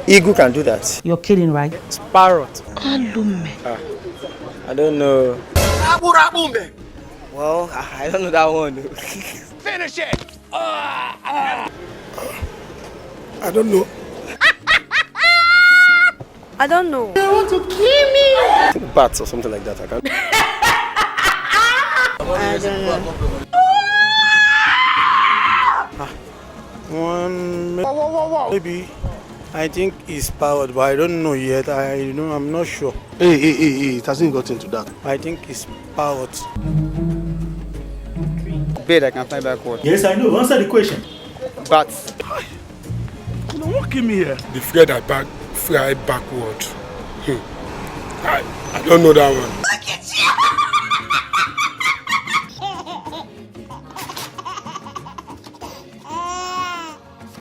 Eagle can do that. You're kidding, right? Parrot. Alume. I don't know. Well, I don't know that one. Finish it! I don't know. I don't know. I think bats or something like that. I can't. I don't know. Maybe. I think it's powered, but I don't know yet. I'm not sure. Hey, it hasn't got into that. I think it's powered. Bird I can fly backward. Yes, I know. Answer the question. Bats. What came here? The fear that fly backward. I don't know that one.